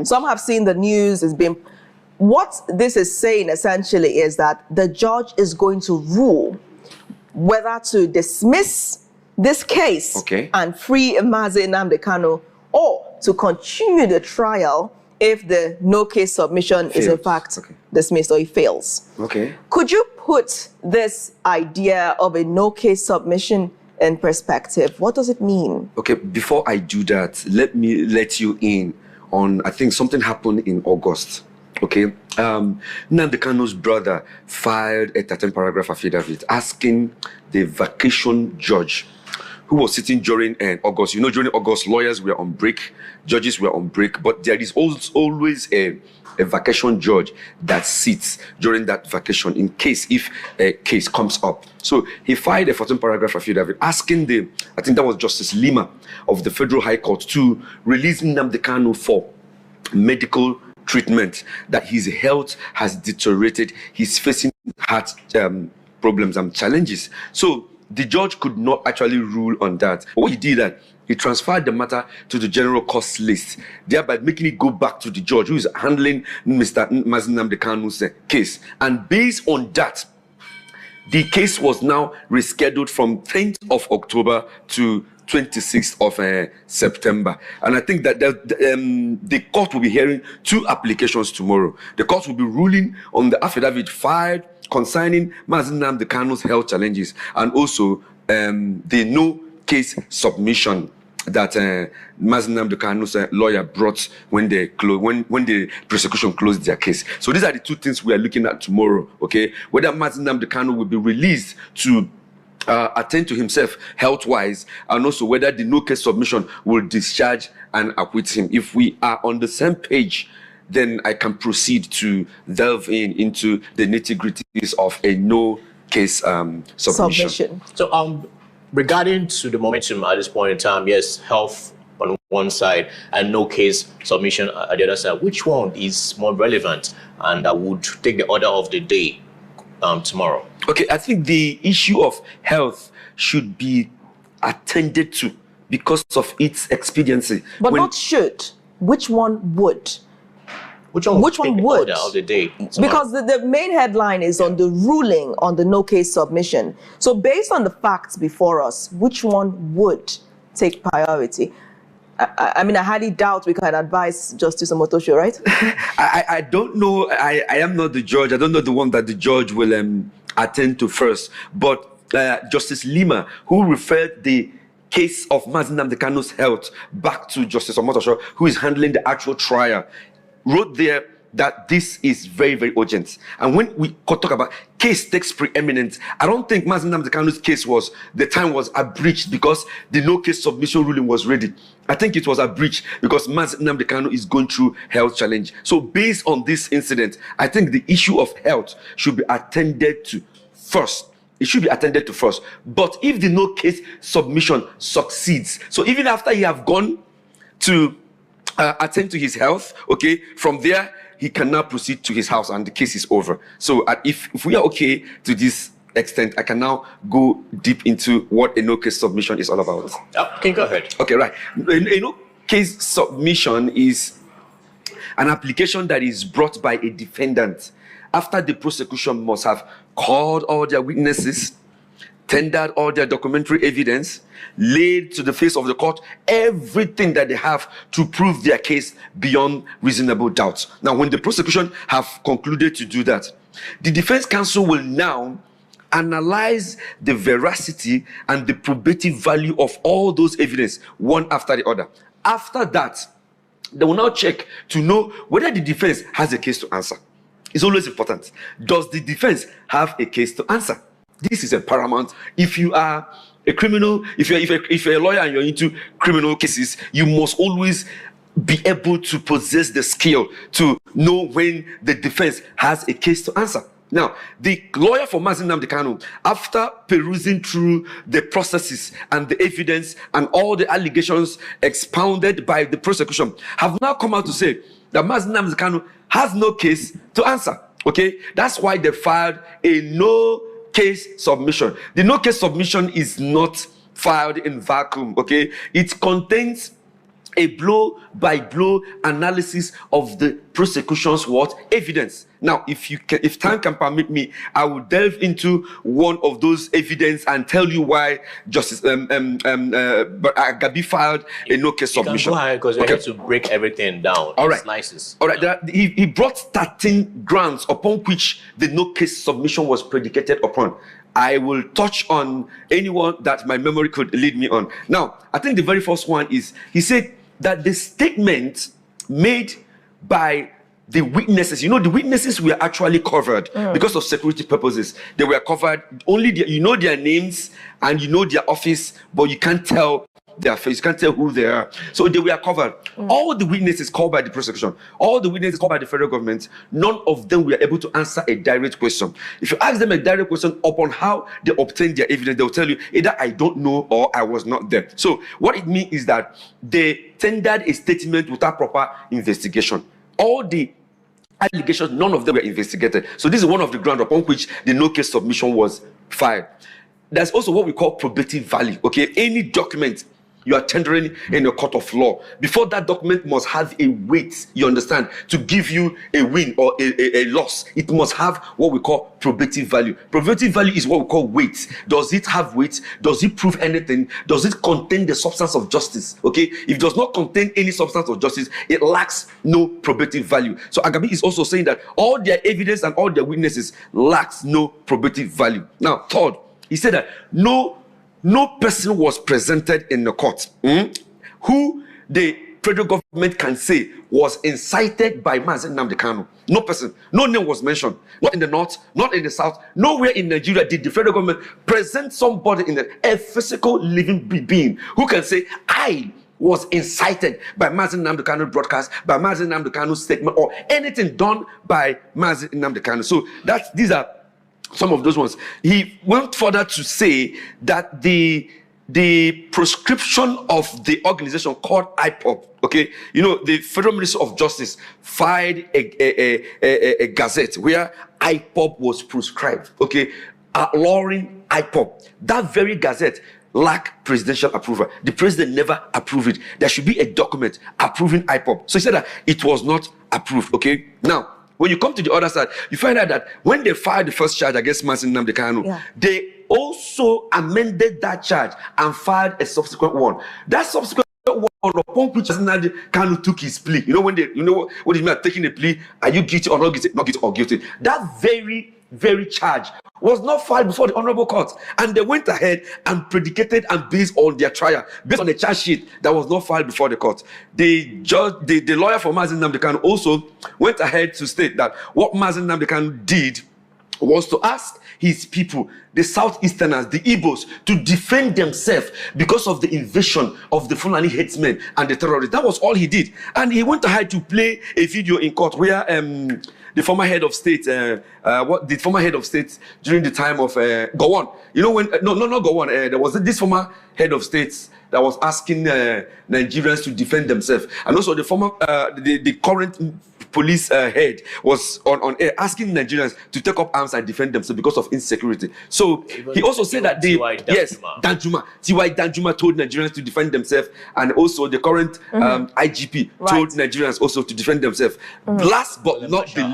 Some have seen the news as being... What this is saying essentially is that the judge is going to rule whether to dismiss this case and free Nnamdi Kanu, or to continue the trial if the no case submission is in fact dismissed or it fails. Could you put this idea of a no case submission in perspective? What does it mean? Before I do that, let me let you in on, I think something happened in August. Nnamdi Kanu's brother filed a 13-paragraph affidavit asking the vacation judge who was sitting during August. You know, during August, lawyers were on break, judges were on break, but there is always a vacation judge that sits during that vacation in case if a case comes up. So he filed a 14-paragraph affidavit asking I think that was Justice Lima of the Federal High Court, to release Nnamdi Kanu for medical treatment, that his health has deteriorated, he's facing heart problems and challenges. So the judge could not actually rule on that. What he did, that he transferred the matter to the general cost list, thereby making it go back to the judge who is handling Mr. Nnamdi Kanu's case. And based on that, the case was now rescheduled from 10th of October to 26th of September. And I think that the court will be hearing 2 applications tomorrow. The court will be ruling on the affidavit filed concerning Nnamdi Kanu's health challenges, and also the no case submission that Nnamdi Kanu's lawyer brought when the prosecution closed their case. So these are the 2 things we are looking at tomorrow. Whether Nnamdi Kanu will be released to attend to himself health-wise, and also whether the no case submission will discharge and acquit him. If we are on the same page, then I can proceed to delve into the nitty-gritties of a no case submission. So regarding to the momentum at this point in time, yes, health on one side and no case submission at the other side, which one is more relevant and that would take the order of the day tomorrow? I think the issue of health should be attended to because of its expediency. But not should. Which one would? Which one would? Order of the day tomorrow? Because the main headline is on the ruling on the no case submission. So based on the facts before us, which one would take priority? I mean, I highly doubt we can advise Justice Omotosho, right? I don't know. I am not the judge. I don't know the one that the judge will attend to first. But Justice Lima, who referred the case of Nnamdi Kanu's health back to Justice Omotosho, who is handling the actual trial, wrote there that this is very, very urgent. And when we talk about case takes preeminence, I don't think Nnamdi Kanu's case the time was abridged because the no case submission ruling was ready. I think it was abridged because Nnamdi Kanu is going through health challenge. So based on this incident, I think the issue of health should be attended to first. It should be attended to first. But if the no case submission succeeds, so even after you have gone to attend to his health, from there, he can now proceed to his house and the case is over. So if we are okay to this extent, I can now go deep into what a no case submission is all about. Okay, go ahead. Right. A no case submission is an application that is brought by a defendant after the prosecution must have called all their witnesses, tendered all their documentary evidence, laid to the face of the court everything that they have to prove their case beyond reasonable doubt. Now, when the prosecution have concluded to do that, the defense counsel will now analyze the veracity and the probative value of all those evidence one after the other. After that, they will now check to know whether the defense has a case to answer. It's always important. Does the defense have a case to answer? This is a paramount. If you are a criminal, if you're a lawyer and you're into criminal cases, you must always be able to possess the skill to know when the defense has a case to answer. Now, the lawyer for Nnamdi Kanu, after perusing through the processes and the evidence and all the allegations expounded by the prosecution, have now come out to say that Nnamdi Kanu has no case to answer. That's why they filed a no case submission. The no case submission is not filed in vacuum. It contains a blow-by-blow analysis of the prosecution's evidence. Now, if time can permit me, I will delve into one of those evidence and tell you why Justice Agabi filed a no-case submission. Go ahead, because we have to break everything down in slices. All right. He brought 13 grounds upon which the no-case submission was predicated upon. I will touch on anyone that my memory could lead me on. Now, I think the very first one is, he said that the statement made by the witnesses, the witnesses were actually covered because of security purposes. They were covered, only their names and their office, but you can't tell their face, you can't tell who they are. So they were covered. All the witnesses called by the prosecution, all the witnesses called by the federal government, none of them were able to answer a direct question. If you ask them a direct question upon how they obtained their evidence, they'll tell you either I don't know or I was not there. So what it means is that they tendered a statement without proper investigation. All the allegations, none of them were investigated. So this is one of the grounds upon which the no-case submission was filed. There's also what we call probative value. Okay, any document you are tendering in a court of law, before that document must have a weight, you understand, to give you a win or a loss. It must have what we call probative value. Probative value is what we call weight. Does it have weight? Does it prove anything? Does it contain the substance of justice? Okay, if it does not contain any substance of justice, it lacks no probative value. So Agabi is also saying that all their evidence and all their witnesses lacks no probative value. Now, third, he said that no person was presented in the court who the federal government can say was incited by Nnamdi Kanu. No person, no name was mentioned. Not in the north, not in the south, nowhere in Nigeria did the federal government present somebody a physical living being who can say, I was incited by Nnamdi Kanu broadcast, by Nnamdi Kanu statement, or anything done by Nnamdi Kanu. So these are some of those ones. He went further to say that the prescription of the organization called ipob, okay, the Federal Ministry of Justice filed a gazette where ipob was prescribed, okay, outlawing ipob. That very gazette lacked presidential approval. The president never approved it. There should be a document approving ipob. So he said that it was not approved, okay. Now, when you come to the other side, you find out that when they filed the first charge against Nnamdi Kanu, they also amended that charge and filed a subsequent one. That subsequent one upon which Nnamdi Kanu took his plea. What do you mean taking a plea? Are you guilty or not guilty? Not guilty or guilty. That very charge was not filed before the honorable court, and they went ahead and predicated and based on their trial based on a charge sheet that was not filed before the court. The lawyer for Nnamdi Kanu also went ahead to state that what Nnamdi Kanu did was to ask his people, the Southeasterners, the Igbos, to defend themselves because of the invasion of the Fulani headsmen and the terrorists. That was all he did. And he went ahead to play a video in court where the former head of state, during the time of Gowon. Not Gowon. There was this former head of state that was asking Nigerians to defend themselves, and also the former, the current police head was on air asking Nigerians to take up arms and defend themselves because of insecurity. So he also said that T.Y. Danjuma told Nigerians to defend themselves, and also the current IGP told Nigerians also to defend themselves. Last but not the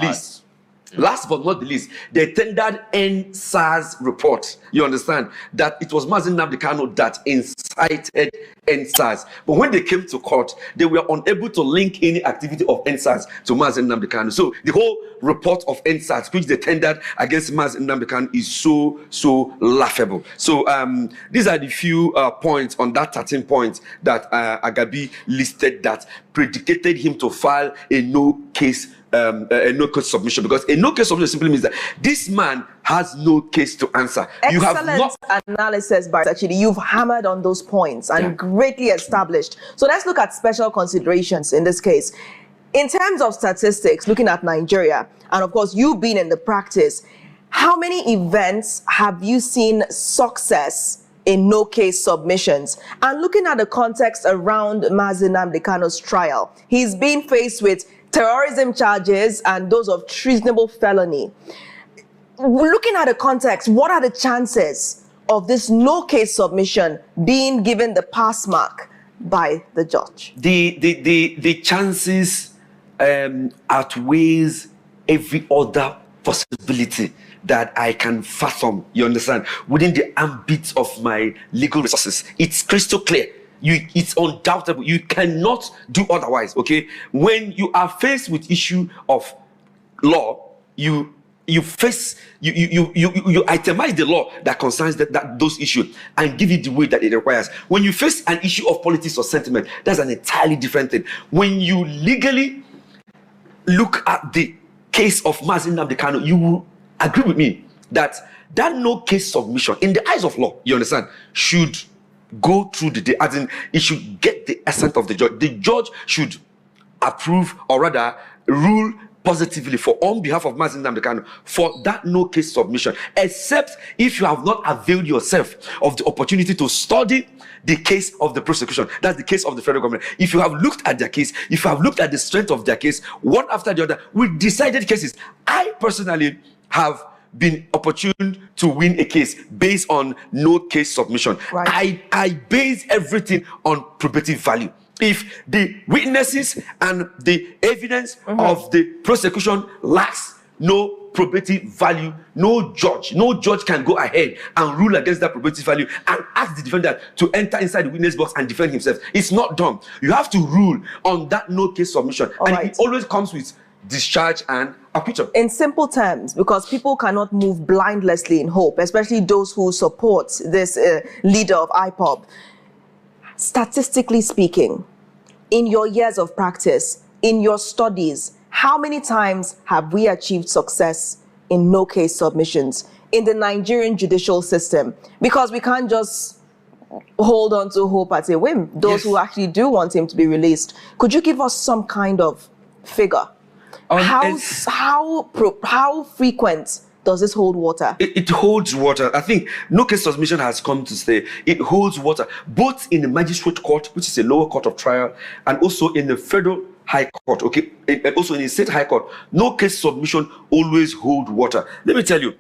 least, they tendered NSAS report. You understand that it was Nnamdi Kanu that incited NSAS. But when they came to court, they were unable to link any activity of NSAS to Nnamdi Kanu. So the whole report of NSAS, which they tendered against Nnamdi Kanu, is so laughable. So these are the few points on that 13 points that Agabi listed that predicated him to file a no-case submission, because a no-case submission simply means that this man has no case to answer. Excellent analysis, but actually you've hammered on those points and greatly established. So let's look at special considerations in this case. In terms of statistics, looking at Nigeria, and of course you being in the practice, how many events have you seen success in no-case submissions? And looking at the context around Nnamdi Kanu's trial, he's being faced with terrorism charges and those of treasonable felony. Looking at the context, what are the chances of this no-case submission being given the pass mark by the judge? The chances outweighs every other possibility that I can fathom, you understand, within the ambit of my legal resources. It's crystal clear. It's undoubtable. You cannot do otherwise, okay? When you are faced with issue of law, you itemize the law that concerns those issues and give it the way that it requires. When you face an issue of politics or sentiment, that's an entirely different thing. When you legally look at the case of Nnamdi Kanu, you will agree with me that no case submission, in the eyes of law, you understand, should go through the day, as in it should get the essence of the judge. The judge should approve, or rather rule positively on behalf of Nnamdi Kanu for that no case submission, except if you have not availed yourself of the opportunity to study the case of the prosecution. That's the case of the federal government. If you have looked at their case, if you have looked at the strength of their case, one after the other, with decided cases, I personally have been opportune to win a case based on no case submission. Right. I base everything on probative value. If the witnesses and the evidence of the prosecution lacks no probative value, no judge can go ahead and rule against that probative value and ask the defendant to enter inside the witness box and defend himself. It's not done. You have to rule on that no case submission. It always comes with discharge and acquittal. In simple terms, because people cannot move blindlessly in hope, especially those who support this leader of ipob. Statistically speaking, in your years of practice, in your studies, how many times have we achieved success in no case submissions in the Nigerian judicial system? Because we can't just hold on to hope at a whim. Those who actually do want him to be released. Could you give us some kind of figure? How frequent does this hold water? It holds water. I think no case submission has come to stay. It holds water, both in the magistrate court, which is a lower court of trial, and also in the federal high court, okay? And also in the state high court. No case submission always hold water. Let me tell you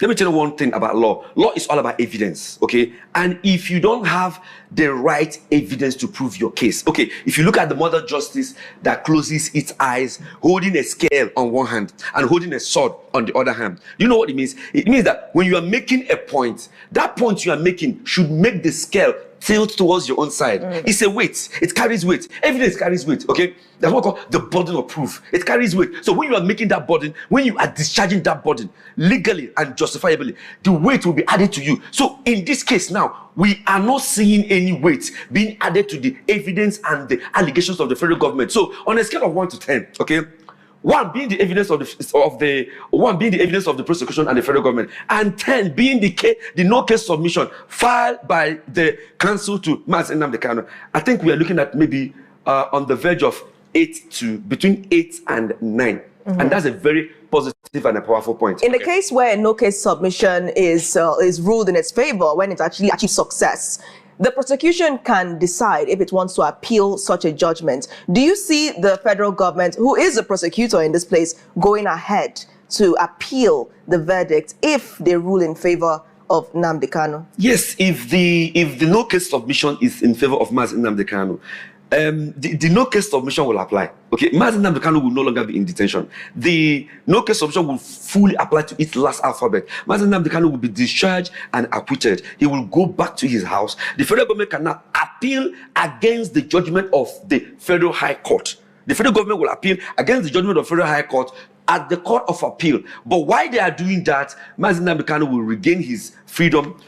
one thing about law. Law is all about evidence, okay? And if you don't have the right evidence to prove your case, okay, if you look at the mother justice that closes its eyes, holding a scale on one hand and holding a sword on the other hand, you know what it means? It means that when you are making a point, that point you are making should make the scale tilt towards your own side. It's a weight. It carries weight. Evidence carries weight, okay? That's what we call the burden of proof. It carries weight. So when you are making that burden, when you are discharging that burden legally and justifiably, the weight will be added to you. So in this case now, we are not seeing any weight being added to the evidence and the allegations of the federal government. So on a scale of 1 to 10, okay? 1 being the evidence of the prosecution and the federal government, and 10 being the no case submission filed by the counsel to Nnamdi Kanu. I think we are looking at maybe on the verge of between 8 and 9. And that's a very positive and a powerful point. In the case where no case submission is ruled in its favor, when it actually achieves success, the prosecution can decide if it wants to appeal such a judgment. Do you see the federal government, who is the prosecutor in this place, going ahead to appeal the verdict if they rule in favor of Nnamdi Kanu? Yes, if the no case submission is in favor of Nnamdi Kanu, the no case submission will apply. Okay, Nnamdi Kanu will no longer be in detention. The no case submission will fully apply to its last alphabet. Nnamdi Kanu will be discharged and acquitted. He will go back to his house. The federal government cannot appeal against the judgment of the federal high court. The federal government will appeal against the judgment of federal high court at the court of appeal. But while they are doing that, Nnamdi Kanu will regain his freedom,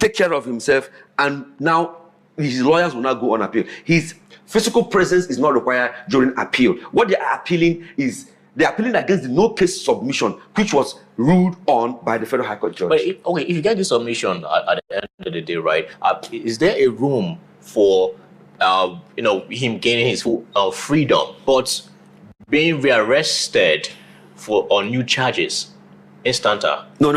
take care of himself, and now his lawyers will not go on appeal. His physical presence is not required during appeal. What they are appealing is, they're appealing against the no case submission, which was ruled on by the federal high court judge. But if you get this submission at the end of the day, right, is there a room for him gaining his full freedom, but being rearrested on new charges? Instanta. No.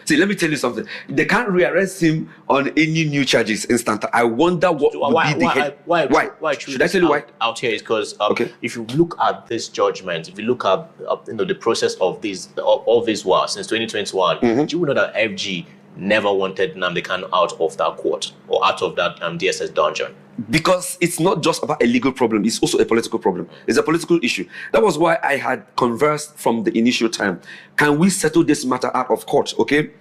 See, let me tell you something. They can't rearrest him on any new charges instanta. I wonder what would be the head. Why should I tell you why? Out here is because if you look at this judgment, if you look at the process of all this war since 2021, you will know that FG never wanted Nnamdi Kanu out of that court or out of that DSS dungeon. Because it's not just about a legal problem, it's also a political problem. It's a political issue. That was why I had conversed from the initial time. Can we settle this matter out of court, okay?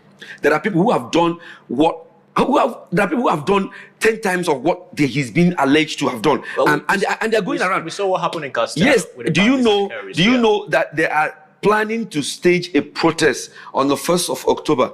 There are people who have done there are people who have done 10 times of what he's been alleged to have done. Well, and they're going around. We saw what happened in Castile. Yes, do you know that they are planning to stage a protest on the 1st of October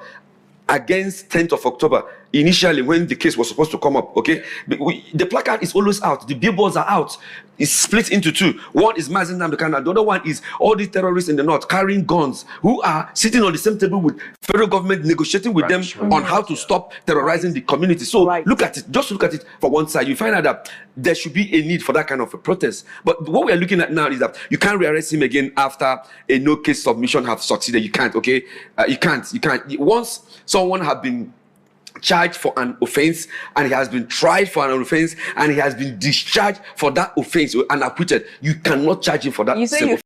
against 10th of October, initially when the case was supposed to come up, okay? The placard is always out. The billboards are out. It's split into two. One is Nnamdi Kanu. The other one is all these terrorists in the north carrying guns who are sitting on the same table with federal government, negotiating with them on how to stop terrorizing the community. So look at it. Just look at it from one side. You find out that there should be a need for that kind of a protest. But what we are looking at now is that you can't rearrest him again after a no-case submission have succeeded. You can't, okay? You can't. Once someone has been charged for an offense and he has been tried for an offense and he has been discharged for that offense and acquitted, you cannot charge him for that same offense.